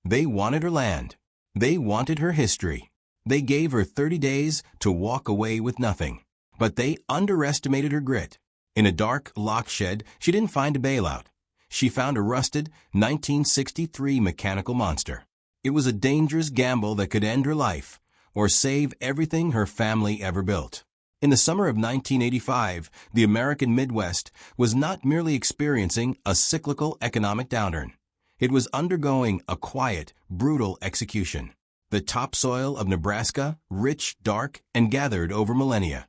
They wanted her land. They wanted her history. They gave her 30 days to walk away with nothing. But they underestimated her grit. In a dark lock shed, she didn't find a bailout. She found a rusted 1963 mechanical monster. It was a dangerous gamble that could end her life or save everything her family ever built. In the summer of 1985, the American Midwest was not merely experiencing a cyclical economic downturn. It was undergoing a quiet, brutal execution. The topsoil of Nebraska, rich, dark, and gathered over millennia,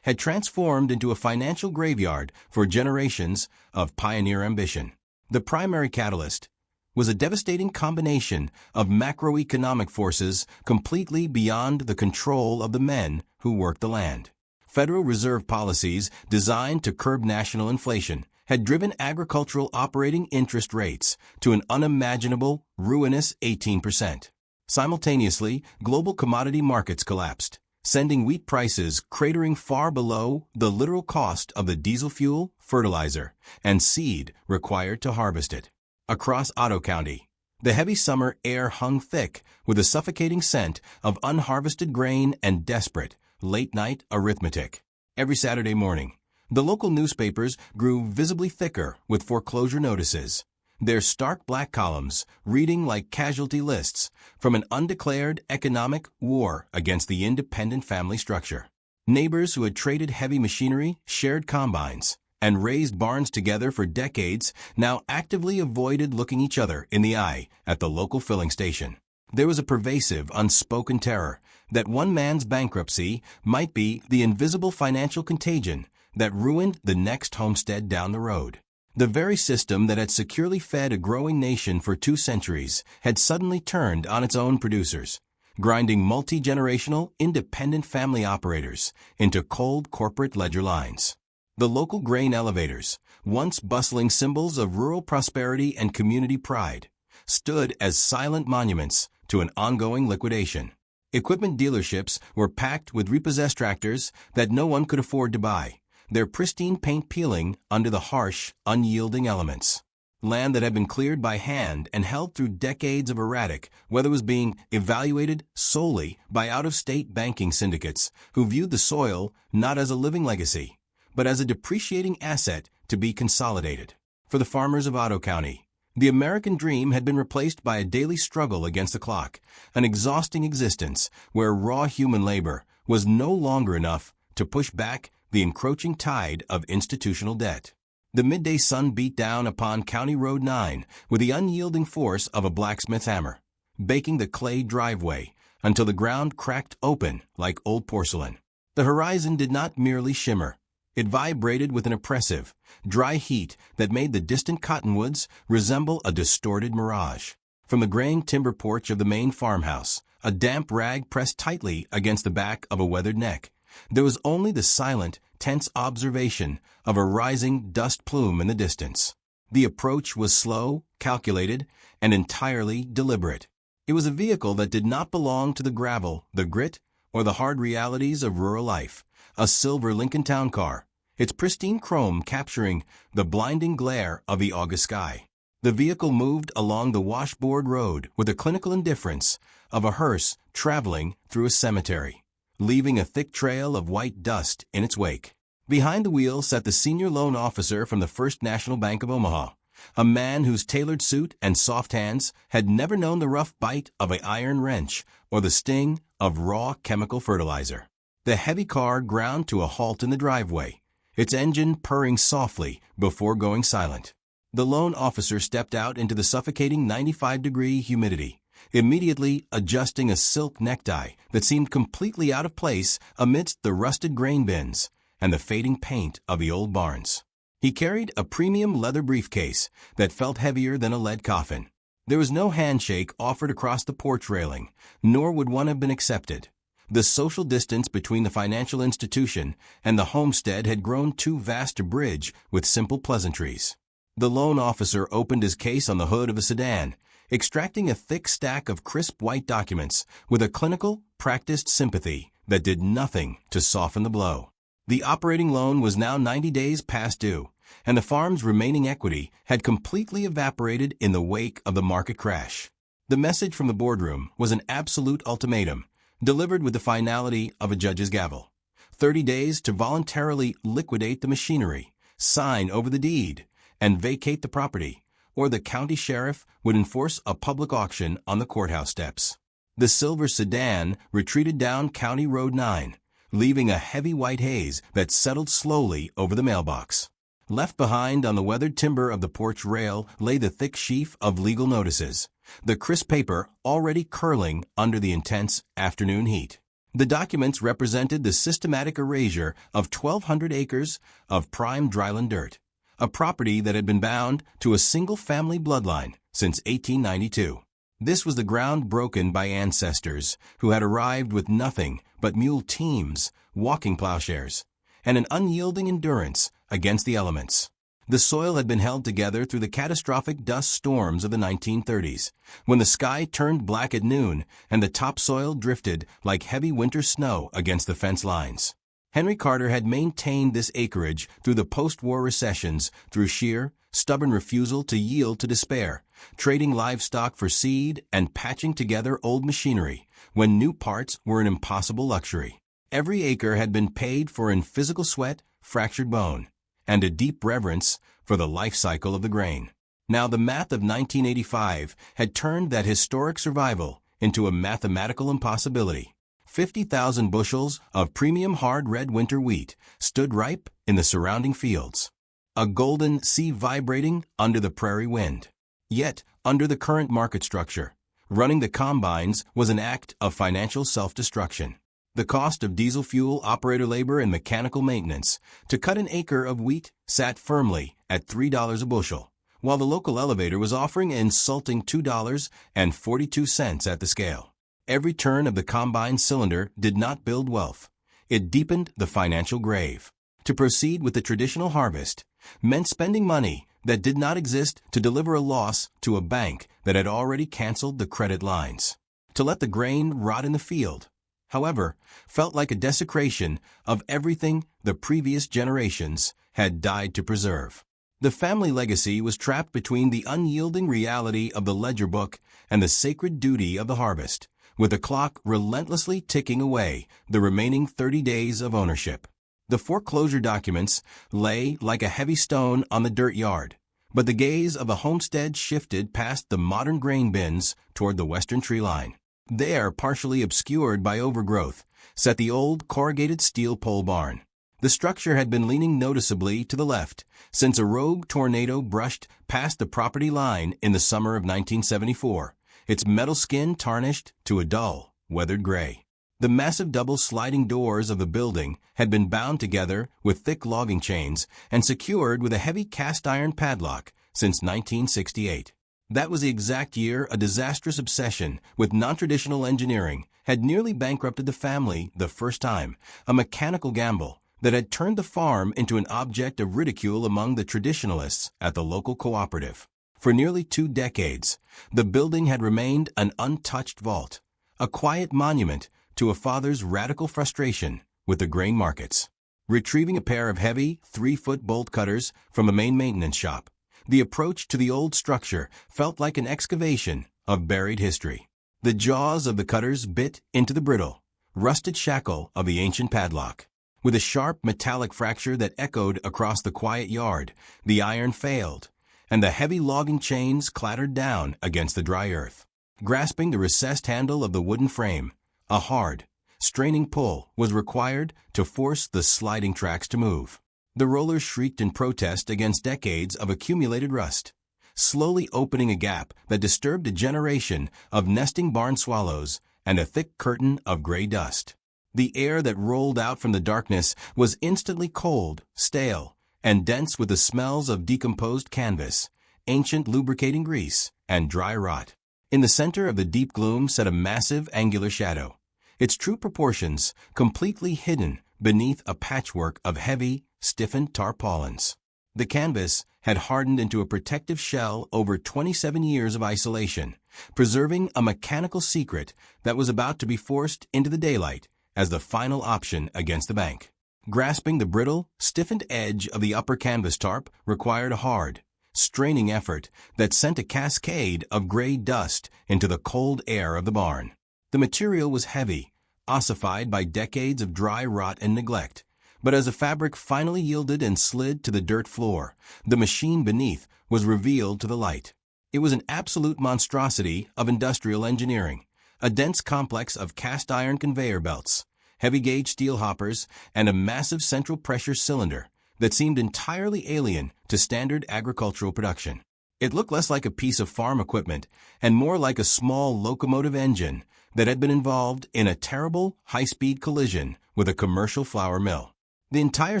had transformed into a financial graveyard for generations of pioneer ambition. The primary catalyst was a devastating combination of macroeconomic forces completely beyond the control of the men who worked the land. Federal Reserve policies designed to curb national inflation had driven agricultural operating interest rates to an unimaginable, ruinous 18%. Simultaneously, global commodity markets collapsed, sending wheat prices cratering far below the literal cost of the diesel fuel, fertilizer, and seed required to harvest it. Across Otto County, the heavy summer air hung thick with a suffocating scent of unharvested grain and desperate, late-night arithmetic. Every Saturday morning, the local newspapers grew visibly thicker with foreclosure notices, their stark black columns reading like casualty lists from an undeclared economic war against the independent family structure. Neighbors who had traded heavy machinery, shared combines, and raised barns together for decades now actively avoided looking each other in the eye at the local filling station. There was a pervasive, unspoken terror that one man's bankruptcy might be the invisible financial contagion that ruined the next homestead down the road. The very system that had securely fed a growing nation for 2 centuries had suddenly turned on its own producers, grinding multi-generational, independent family operators into cold corporate ledger lines. The local grain elevators, once bustling symbols of rural prosperity and community pride, stood as silent monuments to an ongoing liquidation. Equipment dealerships were packed with repossessed tractors that no one could afford to buy, their pristine paint peeling under the harsh, unyielding elements. Land that had been cleared by hand and held through decades of erratic weather was being evaluated solely by out-of-state banking syndicates who viewed the soil not as a living legacy, but as a depreciating asset to be consolidated. For the farmers of Otto County, the American dream had been replaced by a daily struggle against the clock, an exhausting existence where raw human labor was no longer enough to push back the encroaching tide of institutional debt. The midday sun beat down upon County Road 9 with the unyielding force of a blacksmith's hammer, baking the clay driveway until the ground cracked open like old porcelain. The horizon did not merely shimmer. It vibrated with an oppressive, dry heat that made the distant cottonwoods resemble a distorted mirage. From the graying timber porch of the main farmhouse, a damp rag pressed tightly against the back of a weathered neck, there was only the silent, tense observation of a rising dust plume in the distance. The approach was slow, calculated, and entirely deliberate. It was a vehicle that did not belong to the gravel, the grit, or the hard realities of rural life. A silver Lincoln Town Car, its pristine chrome capturing the blinding glare of the August sky. The vehicle moved along the washboard road with the clinical indifference of a hearse traveling through a cemetery, leaving a thick trail of white dust in its wake. Behind the wheel sat the senior loan officer from the First National Bank of Omaha, a man whose tailored suit and soft hands had never known the rough bite of an iron wrench or the sting of raw chemical fertilizer. The heavy car ground to a halt in the driveway, its engine purring softly before going silent. The loan officer stepped out into the suffocating 95-degree humidity, immediately adjusting a silk necktie that seemed completely out of place amidst the rusted grain bins and the fading paint of the old barns. He carried a premium leather briefcase that felt heavier than a lead coffin. There was no handshake offered across the porch railing, nor would one have been accepted. The social distance between the financial institution and the homestead had grown too vast to bridge with simple pleasantries. The loan officer opened his case on the hood of a sedan, extracting a thick stack of crisp white documents with a clinical, practiced sympathy that did nothing to soften the blow. The operating loan was now 90 days past due, and the farm's remaining equity had completely evaporated in the wake of the market crash. The message from the boardroom was an absolute ultimatum, delivered with the finality of a judge's gavel. 30 days to voluntarily liquidate the machinery, sign over the deed, and vacate the property, or the county sheriff would enforce a public auction on the courthouse steps. The silver sedan retreated down County Road 9, leaving a heavy white haze that settled slowly over the mailbox. Left behind on the weathered timber of the porch rail lay the thick sheaf of legal notices, the crisp paper already curling under the intense afternoon heat. The documents represented the systematic erasure of 1,200 acres of prime dryland dirt, a property that had been bound to a single-family bloodline since 1892. This was the ground broken by ancestors who had arrived with nothing but mule teams, walking plowshares, and an unyielding endurance against the elements. The soil had been held together through the catastrophic dust storms of the 1930s, when the sky turned black at noon and the topsoil drifted like heavy winter snow against the fence lines. Henry Carter had maintained this acreage through the post-war recessions through sheer, stubborn refusal to yield to despair, trading livestock for seed and patching together old machinery when new parts were an impossible luxury. Every acre had been paid for in physical sweat, fractured bone, and a deep reverence for the life cycle of the grain. Now the math of 1985 had turned that historic survival into a mathematical impossibility. 50,000 bushels of premium hard red winter wheat stood ripe in the surrounding fields, a golden sea vibrating under the prairie wind. Yet, under the current market structure, running the combines was an act of financial self-destruction. The cost of diesel fuel, operator labor, and mechanical maintenance to cut an acre of wheat sat firmly at $3 a bushel, while the local elevator was offering an insulting $2.42 at the scale. Every turn of the combine cylinder did not build wealth. It deepened the financial grave. To proceed with the traditional harvest meant spending money that did not exist to deliver a loss to a bank that had already canceled the credit lines. To let the grain rot in the field, however, felt like a desecration of everything the previous generations had died to preserve. The family legacy was trapped between the unyielding reality of the ledger book and the sacred duty of the harvest, with the clock relentlessly ticking away the remaining 30 days of ownership. The foreclosure documents lay like a heavy stone on the dirt yard, but the gaze of the homestead shifted past the modern grain bins toward the western tree line. There, partially obscured by overgrowth, sat the old corrugated steel pole barn. The structure had been leaning noticeably to the left since a rogue tornado brushed past the property line in the summer of 1974, its metal skin tarnished to a dull, weathered gray. The massive double sliding doors of the building had been bound together with thick logging chains and secured with a heavy cast-iron padlock since 1968. That was the exact year a disastrous obsession with non-traditional engineering had nearly bankrupted the family the first time, a mechanical gamble that had turned the farm into an object of ridicule among the traditionalists at the local cooperative. For nearly 2 decades, the building had remained an untouched vault, a quiet monument to a father's radical frustration with the grain markets. Retrieving a pair of heavy, 3-foot bolt cutters from a main maintenance shop, the approach to the old structure felt like an excavation of buried history. The jaws of the cutters bit into the brittle, rusted shackle of the ancient padlock. With a sharp metallic fracture that echoed across the quiet yard, the iron failed, and the heavy logging chains clattered down against the dry earth. Grasping the recessed handle of the wooden frame, a hard, straining pull was required to force the sliding tracks to move. The rollers shrieked in protest against decades of accumulated rust, slowly opening a gap that disturbed a generation of nesting barn swallows and a thick curtain of gray dust. The air that rolled out from the darkness was instantly cold, stale, and dense with the smells of decomposed canvas, ancient lubricating grease, and dry rot. In the center of the deep gloom sat a massive angular shadow, its true proportions completely hidden beneath a patchwork of heavy, stiffened tarpaulins. The canvas had hardened into a protective shell over 27 years of isolation, preserving a mechanical secret that was about to be forced into the daylight as the final option against the bank. Grasping the brittle, stiffened edge of the upper canvas tarp required a hard, straining effort that sent a cascade of gray dust into the cold air of the barn. The material was heavy, ossified by decades of dry rot and neglect. But as the fabric finally yielded and slid to the dirt floor, the machine beneath was revealed to the light. It was an absolute monstrosity of industrial engineering, a dense complex of cast-iron conveyor belts, heavy-gauge steel hoppers, and a massive central pressure cylinder that seemed entirely alien to standard agricultural production. It looked less like a piece of farm equipment and more like a small locomotive engine that had been involved in a terrible, high-speed collision with a commercial flour mill. The entire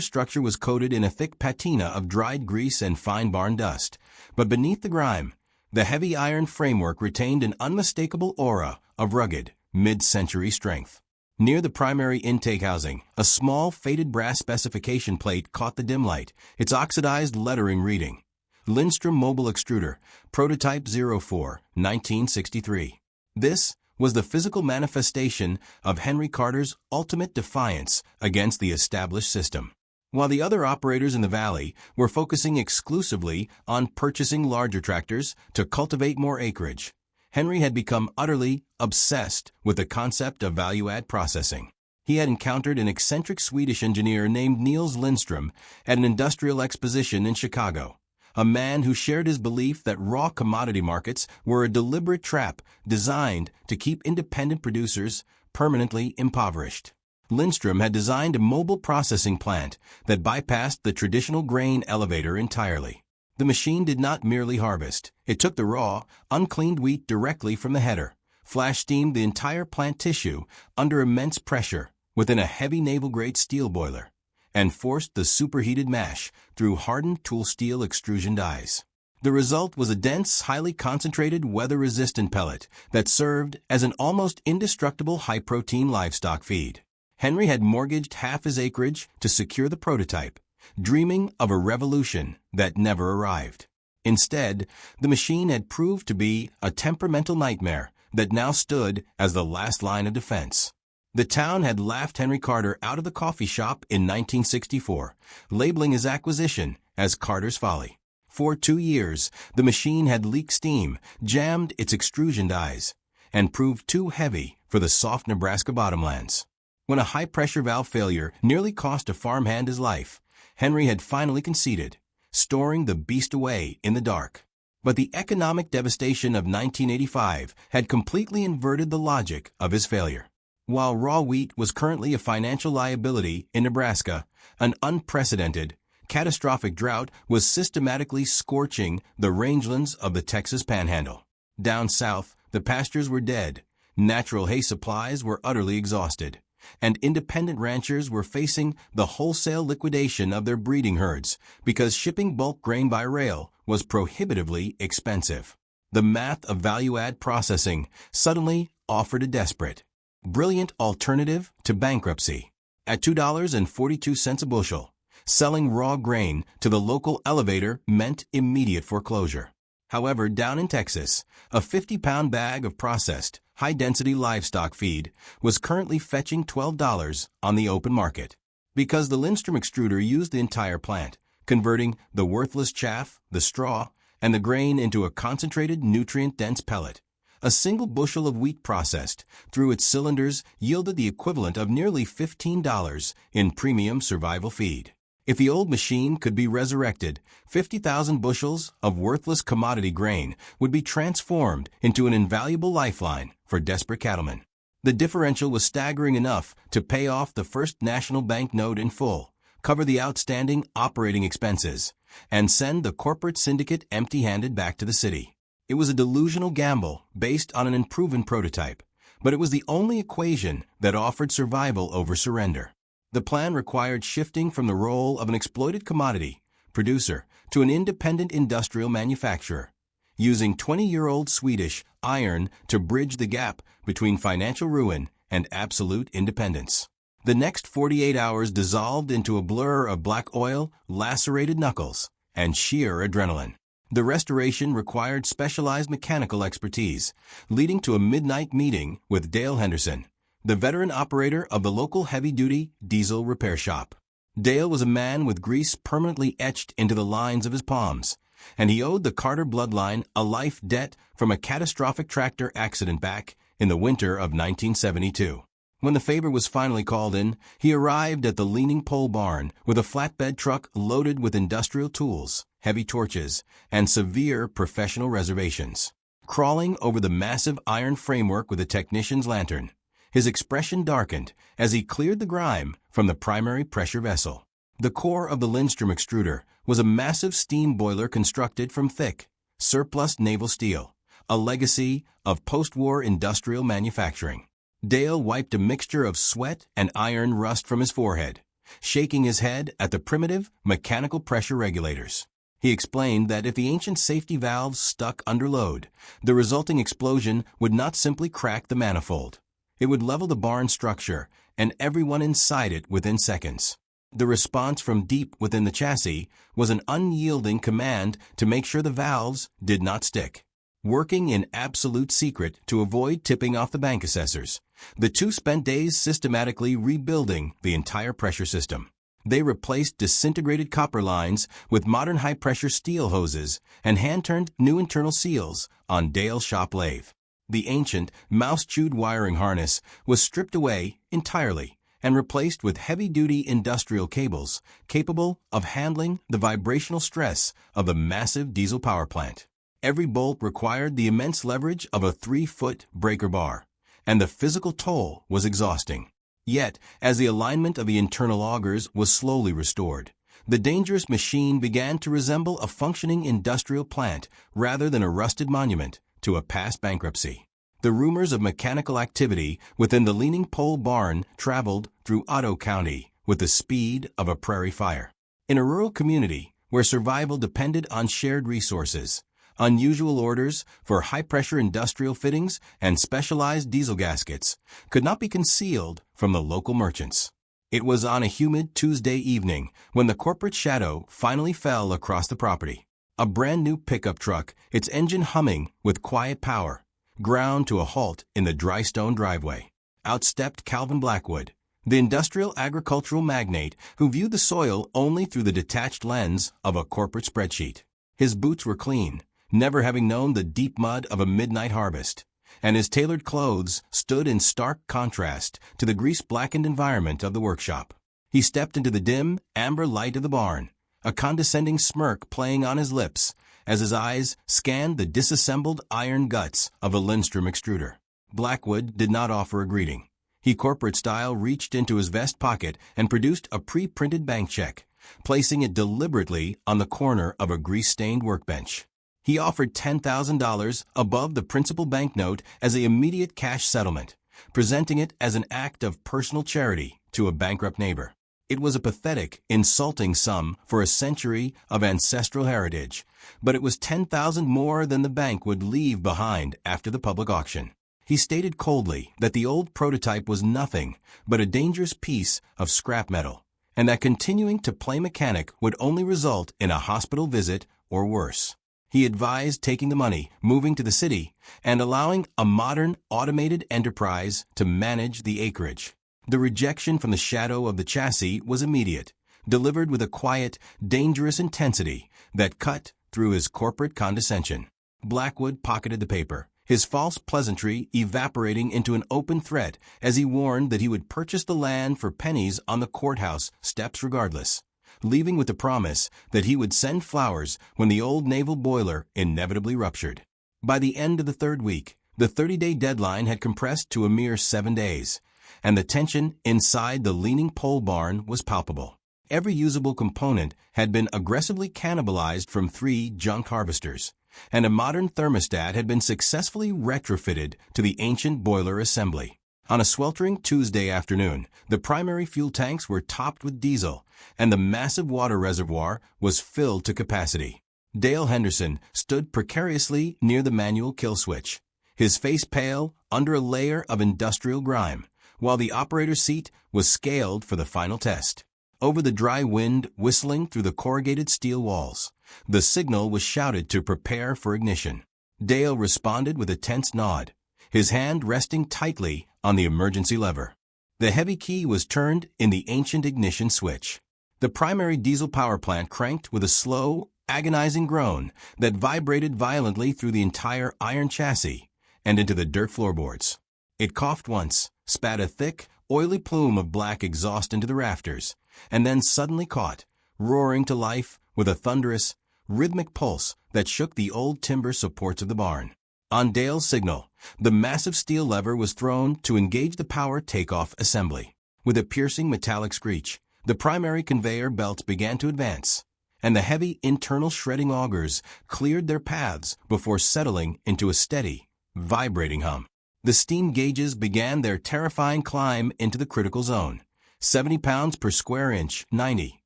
structure was coated in a thick patina of dried grease and fine barn dust, but beneath the grime, the heavy iron framework retained an unmistakable aura of rugged, mid-century strength. Near the primary intake housing, a small, faded brass specification plate caught the dim light, its oxidized lettering reading, Lindstrom Mobile Extruder, Prototype 04, 1963. This was the physical manifestation of Henry Carter's ultimate defiance against the established system. While the other operators in the valley were focusing exclusively on purchasing larger tractors to cultivate more acreage, Henry had become utterly obsessed with the concept of value-add processing. He had encountered an eccentric Swedish engineer named Niels Lindstrom at an industrial exposition in Chicago, a man who shared his belief that raw commodity markets were a deliberate trap designed to keep independent producers permanently impoverished. Lindstrom had designed a mobile processing plant that bypassed the traditional grain elevator entirely. The machine did not merely harvest. It took the raw, uncleaned wheat directly from the header, flash-steamed the entire plant tissue under immense pressure within a heavy naval-grade steel boiler, and forced the superheated mash through hardened tool steel extrusion dies. The result was a dense, highly concentrated, weather-resistant pellet that served as an almost indestructible high-protein livestock feed. Henry had mortgaged half his acreage to secure the prototype, dreaming of a revolution that never arrived. Instead, the machine had proved to be a temperamental nightmare that now stood as the last line of defense. The town had laughed Henry Carter out of the coffee shop in 1964, labeling his acquisition as Carter's Folly. For 2 years, the machine had leaked steam, jammed its extrusion dies, and proved too heavy for the soft Nebraska bottomlands. When a high-pressure valve failure nearly cost a farmhand his life, Henry had finally conceded, storing the beast away in the dark. But the economic devastation of 1985 had completely inverted the logic of his failure. While raw wheat was currently a financial liability in Nebraska, an unprecedented, catastrophic drought was systematically scorching the rangelands of the Texas Panhandle. Down south, the pastures were dead, natural hay supplies were utterly exhausted, and independent ranchers were facing the wholesale liquidation of their breeding herds because shipping bulk grain by rail was prohibitively expensive. The math of value-add processing suddenly offered a desperate, brilliant alternative to bankruptcy. At $2.42 a bushel, selling raw grain to the local elevator meant immediate foreclosure. However, down in Texas, a 50-pound bag of processed, high-density livestock feed was currently fetching $12 on the open market. Because the Lindstrom extruder used the entire plant, converting the worthless chaff, the straw, and the grain into a concentrated, nutrient-dense pellet, a single bushel of wheat processed through its cylinders yielded the equivalent of nearly $15 in premium survival feed. If the old machine could be resurrected, 50,000 bushels of worthless commodity grain would be transformed into an invaluable lifeline for desperate cattlemen. The differential was staggering enough to pay off the First National Bank note in full, cover the outstanding operating expenses, and send the corporate syndicate empty-handed back to the city. It was a delusional gamble based on an unproven prototype, but it was the only equation that offered survival over surrender. The plan required shifting from the role of an exploited commodity producer to an independent industrial manufacturer, using 20-year-old Swedish iron to bridge the gap between financial ruin and absolute independence. The next 48 hours dissolved into a blur of black oil, lacerated knuckles, and sheer adrenaline. The restoration required specialized mechanical expertise, leading to a midnight meeting with Dale Henderson, the veteran operator of the local heavy-duty diesel repair shop. Dale was a man with grease permanently etched into the lines of his palms, and he owed the Carter bloodline a life debt from a catastrophic tractor accident back in the winter of 1972. When the favor was finally called in, he arrived at the Leaning Pole barn with a flatbed truck loaded with industrial tools, heavy torches, and severe professional reservations. Crawling over the massive iron framework with a technician's lantern, his expression darkened as he cleared the grime from the primary pressure vessel. The core of the Lindstrom extruder was a massive steam boiler constructed from thick, surplus naval steel, a legacy of post-war industrial manufacturing. Dale wiped a mixture of sweat and iron rust from his forehead, shaking his head at the primitive mechanical pressure regulators. He explained that if the ancient safety valves stuck under load, the resulting explosion would not simply crack the manifold. It would level the barn structure and everyone inside it within seconds. The response from deep within the chassis was an unyielding command to make sure the valves did not stick. Working in absolute secret to avoid tipping off the bank assessors, the two spent days systematically rebuilding the entire pressure system. They replaced disintegrated copper lines with modern high-pressure steel hoses and hand-turned new internal seals on Dale's shop lathe. The ancient, mouse-chewed wiring harness was stripped away entirely and replaced with heavy-duty industrial cables capable of handling the vibrational stress of the massive diesel power plant. Every bolt required the immense leverage of a 3-foot breaker bar, and the physical toll was exhausting. Yet, as the alignment of the internal augers was slowly restored, the dangerous machine began to resemble a functioning industrial plant rather than a rusted monument to a past bankruptcy. The rumors of mechanical activity within the Leaning Pole barn traveled through Otto County with the speed of a prairie fire. In a rural community where survival depended on shared resources, unusual orders for high-pressure industrial fittings and specialized diesel gaskets could not be concealed from the local merchants. It was on a humid Tuesday evening when the corporate shadow finally fell across the property. A brand-new pickup truck, its engine humming with quiet power, ground to a halt in the dry stone driveway. Out stepped Calvin Blackwood, the industrial agricultural magnate who viewed the soil only through the detached lens of a corporate spreadsheet. His boots were clean, never having known the deep mud of a midnight harvest, and his tailored clothes stood in stark contrast to the grease-blackened environment of the workshop. He stepped into the dim, amber light of the barn, a condescending smirk playing on his lips as his eyes scanned the disassembled iron guts of a Lindstrom extruder. Blackwood did not offer a greeting. He corporate-style reached into his vest pocket and produced a pre-printed bank check, placing it deliberately on the corner of a grease-stained workbench. He offered $10,000 above the principal banknote as the immediate cash settlement, presenting it as an act of personal charity to a bankrupt neighbor. It was a pathetic, insulting sum for a century of ancestral heritage, but it was $10,000 more than the bank would leave behind after the public auction. He stated coldly that the old prototype was nothing but a dangerous piece of scrap metal, and that continuing to play mechanic would only result in a hospital visit or worse. He advised taking the money, moving to the city, and allowing a modern, automated enterprise to manage the acreage. The rejection from the shadow of the chassis was immediate, delivered with a quiet, dangerous intensity that cut through his corporate condescension. Blackwood pocketed the paper, his false pleasantry evaporating into an open threat as he warned that he would purchase the land for pennies on the courthouse steps regardless, leaving with the promise that he would send flowers when the old naval boiler inevitably ruptured. By the end of the third week, the 30-day deadline had compressed to a mere 7 days, and the tension inside the Leaning Pole barn was palpable. Every usable component had been aggressively cannibalized from 3 junk harvesters, and a modern thermostat had been successfully retrofitted to the ancient boiler assembly. On a sweltering Tuesday afternoon, the primary fuel tanks were topped with diesel, and the massive water reservoir was filled to capacity. Dale Henderson stood precariously near the manual kill switch, his face pale under a layer of industrial grime, while the operator's seat was scaled for the final test. Over the dry wind whistling through the corrugated steel walls, the signal was shouted to prepare for ignition. Dale responded with a tense nod, his hand resting tightly on the emergency lever. The heavy key was turned in the ancient ignition switch. The primary diesel power plant cranked with a slow, agonizing groan that vibrated violently through the entire iron chassis and into the dirt floorboards. It coughed once, spat a thick, oily plume of black exhaust into the rafters, and then suddenly caught, roaring to life with a thunderous, rhythmic pulse that shook the old timber supports of the barn. On Dale's signal, the massive steel lever was thrown to engage the power takeoff assembly. With a piercing metallic screech, the primary conveyor belts began to advance, and the heavy internal shredding augers cleared their paths before settling into a steady, vibrating hum. The steam gauges began their terrifying climb into the critical zone, 70 pounds per square inch, 90,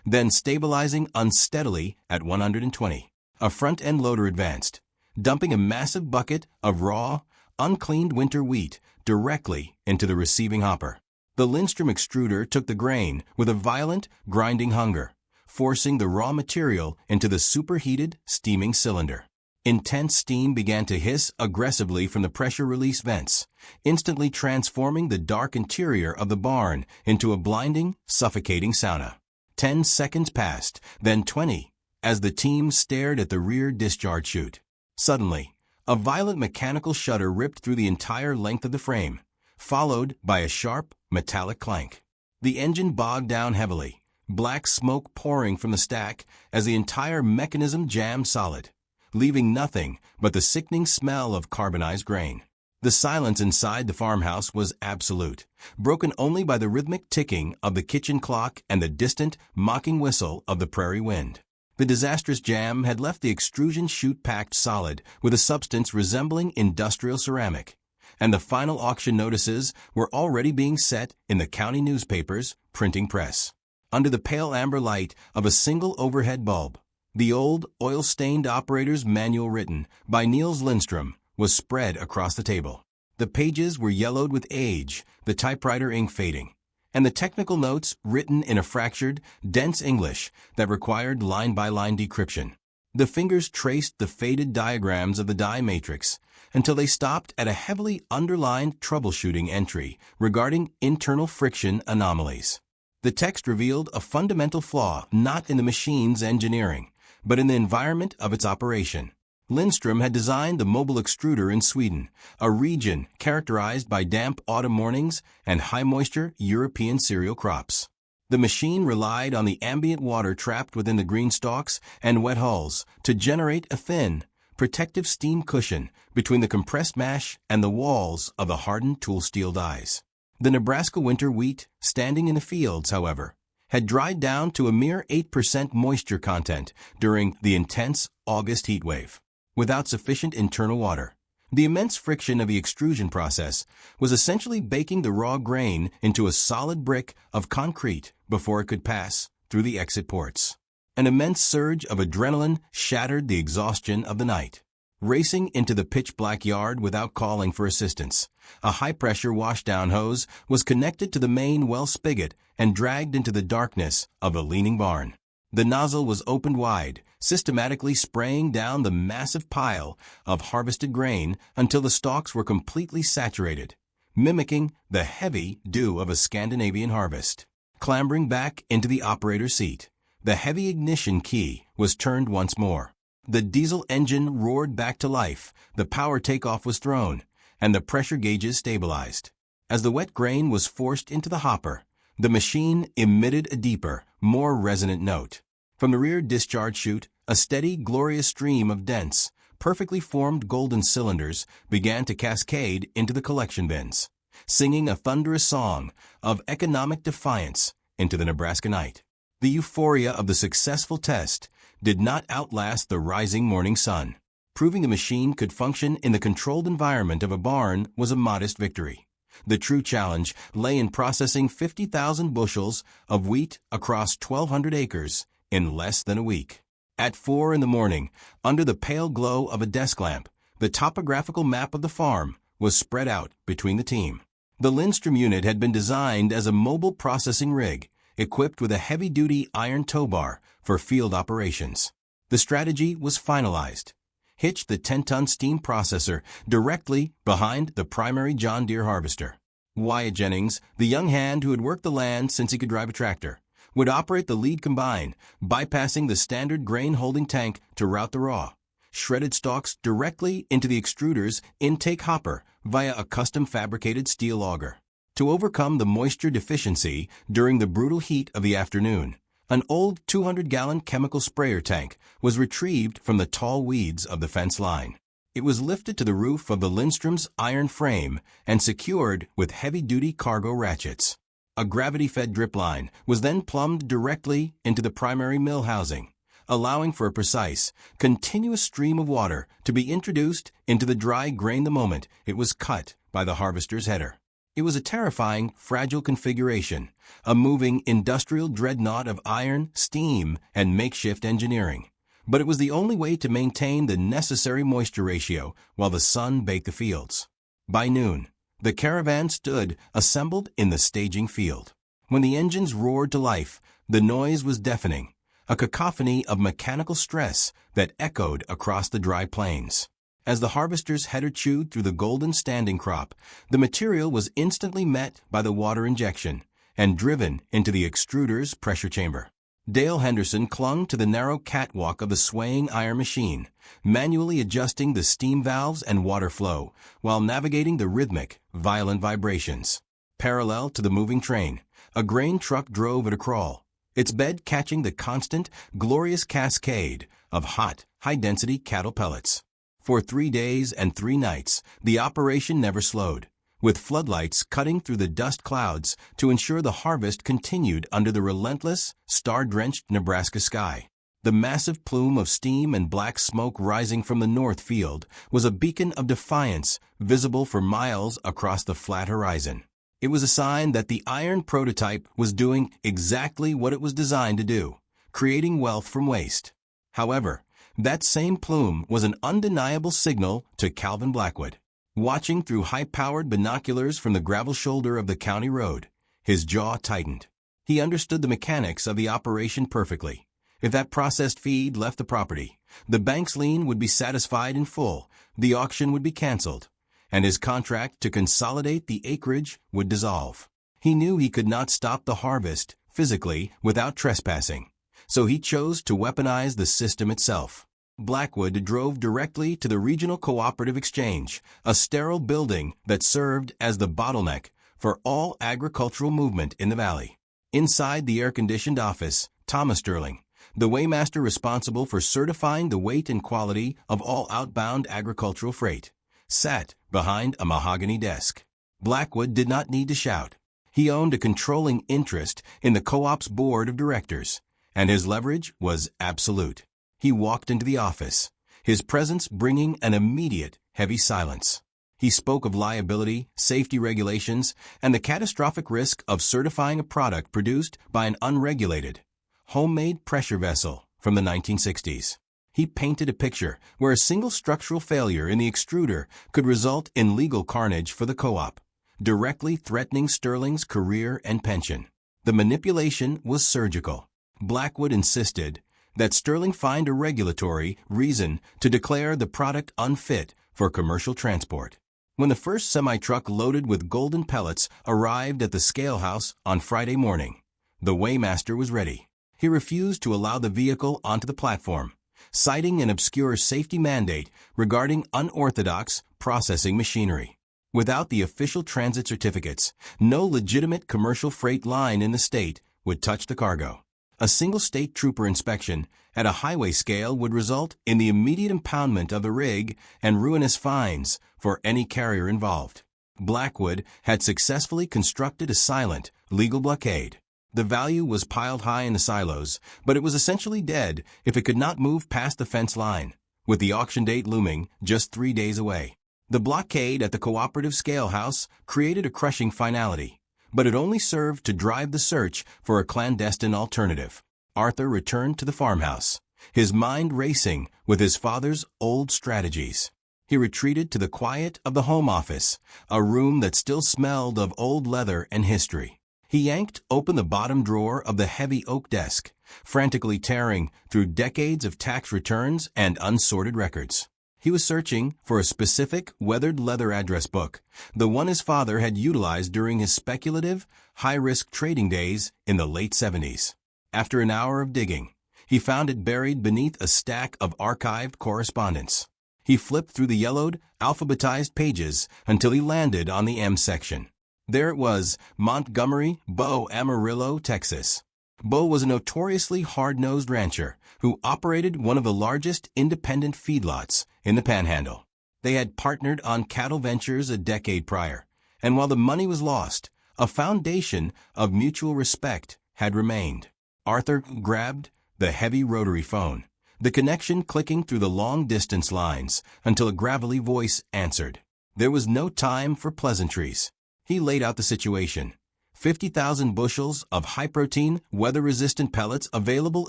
then stabilizing unsteadily at 120. A front-end loader advanced, dumping a massive bucket of raw, uncleaned winter wheat directly into the receiving hopper. The Lindstrom extruder took the grain with a violent, grinding hunger, forcing the raw material into the superheated, steaming cylinder. Intense steam began to hiss aggressively from the pressure release vents, instantly transforming the dark interior of the barn into a blinding, suffocating sauna. 10 seconds passed, then 20, as the team stared at the rear discharge chute. Suddenly, a violent mechanical shudder ripped through the entire length of the frame, followed by a sharp, metallic clank. The engine bogged down heavily, black smoke pouring from the stack as the entire mechanism jammed solid, leaving nothing but the sickening smell of carbonized grain. The silence inside the farmhouse was absolute, broken only by the rhythmic ticking of the kitchen clock and the distant, mocking whistle of the prairie wind. The disastrous jam had left the extrusion chute packed solid with a substance resembling industrial ceramic, and the final auction notices were already being set in the county newspaper's printing press. Under the pale amber light of a single overhead bulb, the old, oil-stained operator's manual written by Niels Lindstrom was spread across the table. The pages were yellowed with age, the typewriter ink fading, and the technical notes written in a fractured, dense English that required line-by-line decryption. The fingers traced the faded diagrams of the die matrix until they stopped at a heavily underlined troubleshooting entry regarding internal friction anomalies. The text revealed a fundamental flaw not in the machine's engineering, but in the environment of its operation. Lindstrom had designed the mobile extruder in Sweden, a region characterized by damp autumn mornings and high-moisture European cereal crops. The machine relied on the ambient water trapped within the green stalks and wet hulls to generate a thin, protective steam cushion between the compressed mash and the walls of the hardened tool steel dies. The Nebraska winter wheat, standing in the fields, however, had dried down to a mere 8% moisture content during the intense August heat wave. Without sufficient internal water, the immense friction of the extrusion process was essentially baking the raw grain into a solid brick of concrete before it could pass through the exit ports. An immense surge of adrenaline shattered the exhaustion of the night. Racing into the pitch-black yard without calling for assistance, a high-pressure washdown hose was connected to the main well spigot and dragged into the darkness of a leaning barn. The nozzle was opened wide, systematically spraying down the massive pile of harvested grain until the stalks were completely saturated, mimicking the heavy dew of a Scandinavian harvest. Clambering back into the operator's seat, the heavy ignition key was turned once more. The diesel engine roared back to life, the power takeoff was thrown, and the pressure gauges stabilized. As the wet grain was forced into the hopper, the machine emitted a deeper, more resonant note. From the rear discharge chute, a steady, glorious stream of dense, perfectly formed golden cylinders began to cascade into the collection bins, singing a thunderous song of economic defiance into the Nebraska night. The euphoria of the successful test did not outlast the rising morning sun. Proving the machine could function in the controlled environment of a barn was a modest victory. The true challenge lay in processing 50,000 bushels of wheat across 1,200 acres in less than a week. At 4 a.m, under the pale glow of a desk lamp, the topographical map of the farm was spread out between the team. The Lindstrom unit had been designed as a mobile processing rig, equipped with a heavy-duty iron tow bar for field operations. The strategy was finalized. Hitch the 10-ton steam processor directly behind the primary John Deere harvester. Wyatt Jennings, the young hand who had worked the land since he could drive a tractor, would operate the lead combine, bypassing the standard grain-holding tank to route the raw, shredded stalks directly into the extruder's intake hopper via a custom-fabricated steel auger. To overcome the moisture deficiency during the brutal heat of the afternoon, an old 200-gallon chemical sprayer tank was retrieved from the tall weeds of the fence line. It was lifted to the roof of the Lindstrom's iron frame and secured with heavy-duty cargo ratchets. A gravity-fed drip line was then plumbed directly into the primary mill housing, allowing for a precise, continuous stream of water to be introduced into the dry grain the moment it was cut by the harvester's header. It was a terrifying, fragile configuration, a moving industrial dreadnought of iron, steam, and makeshift engineering. But it was the only way to maintain the necessary moisture ratio while the sun baked the fields. By noon, the caravan stood assembled in the staging field. When the engines roared to life, the noise was deafening, a cacophony of mechanical stress that echoed across the dry plains. As the harvester's header chewed through the golden standing crop, the material was instantly met by the water injection and driven into the extruder's pressure chamber. Dale Henderson clung to the narrow catwalk of the swaying iron machine, manually adjusting the steam valves and water flow while navigating the rhythmic, violent vibrations. Parallel to the moving train, a grain truck drove at a crawl, its bed catching the constant, glorious cascade of hot, high-density cattle pellets. For 3 days and 3 nights, the operation never slowed, with floodlights cutting through the dust clouds to ensure the harvest continued under the relentless, star-drenched Nebraska sky. The massive plume of steam and black smoke rising from the north field was a beacon of defiance visible for miles across the flat horizon. It was a sign that the iron prototype was doing exactly what it was designed to do, creating wealth from waste. However, that same plume was an undeniable signal to Calvin Blackwood. Watching through high-powered binoculars from the gravel shoulder of the county road, his jaw tightened. He understood the mechanics of the operation perfectly. If that processed feed left the property, the bank's lien would be satisfied in full, the auction would be canceled, and his contract to consolidate the acreage would dissolve. He knew he could not stop the harvest physically without trespassing, so he chose to weaponize the system itself. Blackwood drove directly to the Regional Cooperative Exchange, a sterile building that served as the bottleneck for all agricultural movement in the valley. Inside the air-conditioned office, Thomas Sterling, the weighmaster responsible for certifying the weight and quality of all outbound agricultural freight, sat behind a mahogany desk. Blackwood did not need to shout. He owned a controlling interest in the co-op's board of directors, and his leverage was absolute. He walked into the office, his presence bringing an immediate, heavy silence. He spoke of liability, safety regulations, and the catastrophic risk of certifying a product produced by an unregulated, homemade pressure vessel from the 1960s. He painted a picture where a single structural failure in the extruder could result in legal carnage for the co-op, directly threatening Sterling's career and pension. The manipulation was surgical. Blackwood insisted that Sterling find a regulatory reason to declare the product unfit for commercial transport. When the first semi-truck loaded with golden pellets arrived at the scale house on Friday morning, the weighmaster was ready. He refused to allow the vehicle onto the platform, citing an obscure safety mandate regarding unorthodox processing machinery. Without the official transit certificates, no legitimate commercial freight line in the state would touch the cargo. A single state trooper inspection at a highway scale would result in the immediate impoundment of the rig and ruinous fines for any carrier involved. Blackwood had successfully constructed a silent, legal blockade. The value was piled high in the silos, but it was essentially dead if it could not move past the fence line, with the auction date looming just 3 days away. The blockade at the cooperative scale house created a crushing finality, but it only served to drive the search for a clandestine alternative. Arthur returned to the farmhouse, his mind racing with his father's old strategies. He retreated to the quiet of the home office, a room that still smelled of old leather and history. He yanked open the bottom drawer of the heavy oak desk, frantically tearing through decades of tax returns and unsorted records. He was searching for a specific, weathered leather address book, the one his father had utilized during his speculative, high-risk trading days in the late 70s. after an hour of digging. He found it buried beneath a stack of archived correspondence. He flipped through the yellowed, alphabetized pages until he landed on the M section. There it was, Montgomery Bo Amarillo, Texas. Bo was a notoriously hard-nosed rancher who operated one of the largest independent feedlots in the Panhandle. They had partnered on cattle ventures a decade prior, and while the money was lost, a foundation of mutual respect had remained. Arthur grabbed the heavy rotary phone, the connection clicking through the long-distance lines until a gravelly voice answered. There was no time for pleasantries. He laid out the situation. 50,000 bushels of high-protein, weather-resistant pellets available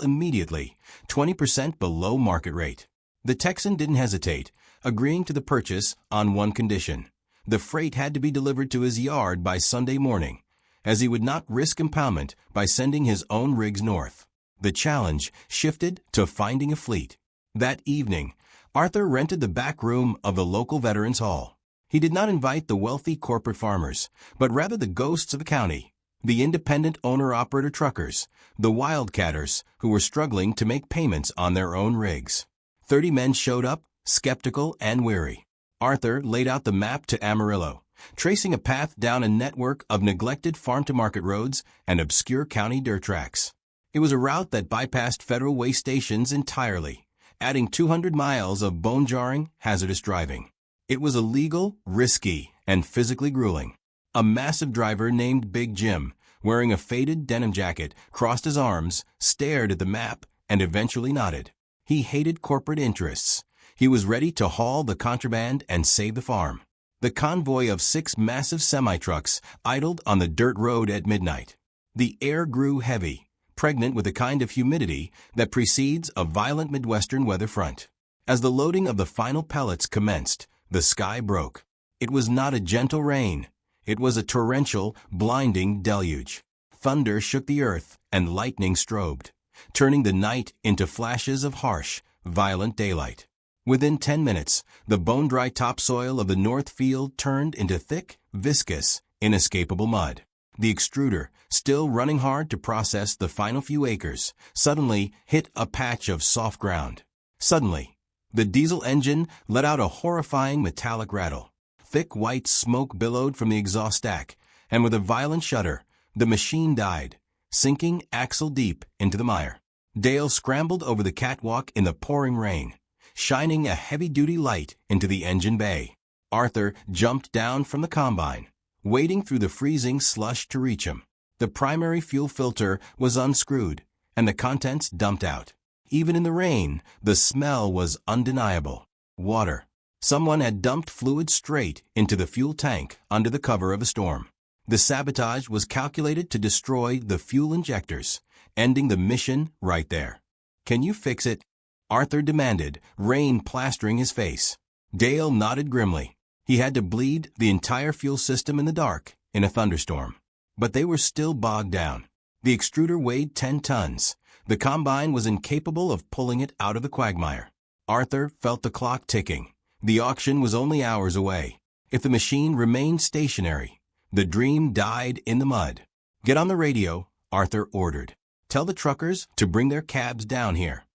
immediately, 20% below market rate. The Texan didn't hesitate, agreeing to the purchase on one condition. The freight had to be delivered to his yard by Sunday morning, as he would not risk impoundment by sending his own rigs north. The challenge shifted to finding a fleet. That evening, Arthur rented the back room of the local Veterans Hall. He did not invite the wealthy corporate farmers, but rather the ghosts of the county, the independent owner-operator truckers, the wildcatters who were struggling to make payments on their own rigs. 30 men showed up, skeptical and weary. Arthur laid out the map to Amarillo, tracing a path down a network of neglected farm-to-market roads and obscure county dirt tracks. It was a route that bypassed federal way stations entirely, adding 200 miles of bone-jarring, hazardous driving. It was illegal, risky, and physically grueling. A massive driver named Big Jim, wearing a faded denim jacket, crossed his arms, stared at the map, and eventually nodded. He hated corporate interests. He was ready to haul the contraband and save the farm. The convoy of 6 massive semi-trucks idled on the dirt road at midnight. The air grew heavy, pregnant with the kind of humidity that precedes a violent Midwestern weather front. As the loading of the final pellets commenced, the sky broke. It was not a gentle rain. It was a torrential, blinding deluge. Thunder shook the earth, and lightning strobed, turning the night into flashes of harsh, violent daylight. Within 10 minutes, the bone-dry topsoil of the north field turned into thick, viscous, inescapable mud. The extruder, still running hard to process the final few acres, suddenly hit a patch of soft ground. Suddenly, the diesel engine let out a horrifying metallic rattle. Thick white smoke billowed from the exhaust stack, and with a violent shudder, the machine died, sinking axle deep into the mire. Dale scrambled over the catwalk in the pouring rain, shining a heavy-duty light into the engine bay. Arthur jumped down from the combine, wading through the freezing slush to reach him. The primary fuel filter was unscrewed, and the contents dumped out. Even in the rain, the smell was undeniable. Water. Someone had dumped fluid straight into the fuel tank under the cover of a storm. The sabotage was calculated to destroy the fuel injectors, ending the mission right there. "Can you fix it?" Arthur demanded, rain plastering his face. Dale nodded grimly. He had to bleed the entire fuel system in the dark in a thunderstorm. But they were still bogged down. The extruder weighed 10 tons. The combine was incapable of pulling it out of the quagmire. Arthur felt the clock ticking. The auction was only hours away. If the machine remained stationary, the dream died in the mud. "Get on the radio," Arthur ordered. "Tell the truckers to bring their cabs down here."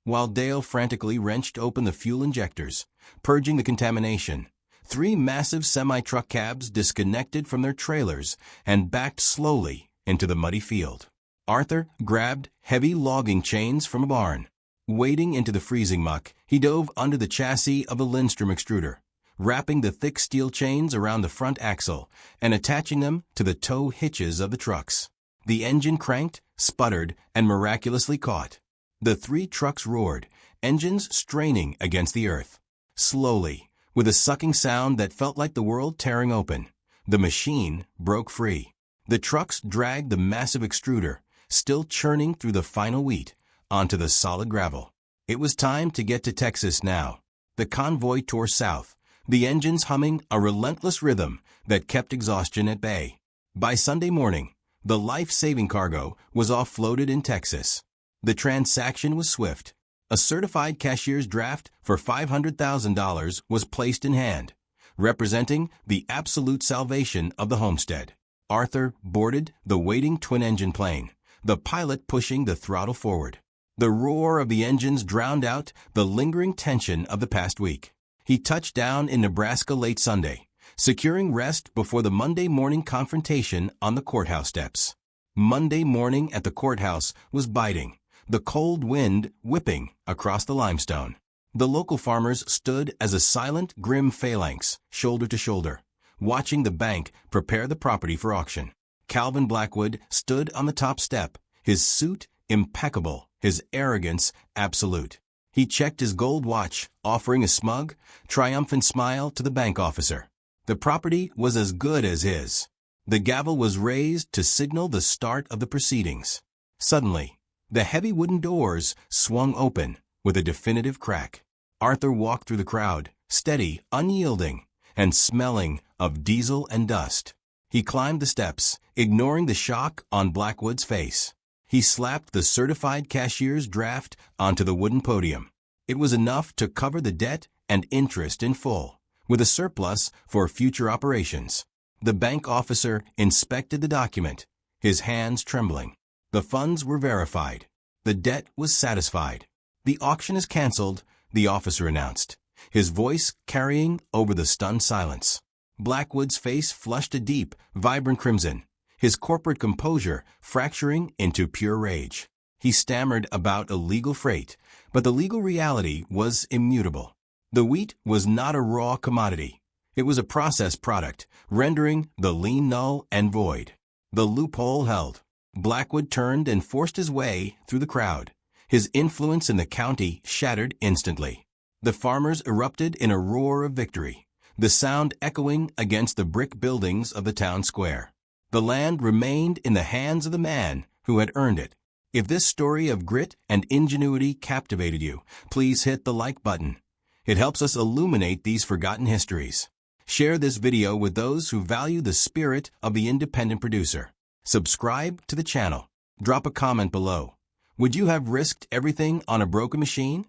While Dale frantically wrenched open the fuel injectors, purging the contamination, 3 massive semi-truck cabs disconnected from their trailers and backed slowly into the muddy field. Arthur grabbed heavy logging chains from a barn. Wading into the freezing muck, he dove under the chassis of a Lindstrom extruder, wrapping the thick steel chains around the front axle and attaching them to the tow hitches of the trucks. The engine cranked, sputtered, and miraculously caught. The 3 trucks roared, engines straining against the earth. Slowly, with a sucking sound that felt like the world tearing open, the machine broke free. The trucks dragged the massive extruder, still churning through the final wheat, onto the solid gravel. It was time to get to Texas now. The convoy tore south, the engines humming a relentless rhythm that kept exhaustion at bay. By Sunday morning, the life-saving cargo was offloaded in Texas. The transaction was swift. A certified cashier's draft for $500,000 was placed in hand, representing the absolute salvation of the homestead. Arthur boarded the waiting twin-engine plane, the pilot pushing the throttle forward. The roar of the engines drowned out the lingering tension of the past week. He touched down in Nebraska late Sunday, securing rest before the Monday morning confrontation on the courthouse steps. Monday morning at the courthouse was biting, the cold wind whipping across the limestone. The local farmers stood as a silent, grim phalanx, shoulder to shoulder, watching the bank prepare the property for auction. Calvin Blackwood stood on the top step, his suit impeccable, his arrogance absolute. He checked his gold watch, offering a smug, triumphant smile to the bank officer. The property was as good as his. The gavel was raised to signal the start of the proceedings. Suddenly, the heavy wooden doors swung open with a definitive crack. Arthur walked through the crowd, steady, unyielding, and smelling of diesel and dust. He climbed the steps, ignoring the shock on Blackwood's face. He slapped the certified cashier's draft onto the wooden podium. It was enough to cover the debt and interest in full, with a surplus for future operations. The bank officer inspected the document, his hands trembling. The funds were verified. The debt was satisfied. "The auction is canceled," the officer announced, his voice carrying over the stunned silence. Blackwood's face flushed a deep, vibrant crimson, his corporate composure fracturing into pure rage. He stammered about illegal freight, but the legal reality was immutable. The wheat was not a raw commodity. It was a processed product, rendering the lien null and void. The loophole held. Blackwood turned and forced his way through the crowd. His influence in the county shattered instantly. The farmers erupted in a roar of victory, the sound echoing against the brick buildings of the town square. The land remained in the hands of the man who had earned it. If this story of grit and ingenuity captivated you, please hit the like button. It helps us illuminate these forgotten histories. Share this video with those who value the spirit of the independent producer. Subscribe to the channel. Drop a comment below. Would you have risked everything on a broken machine?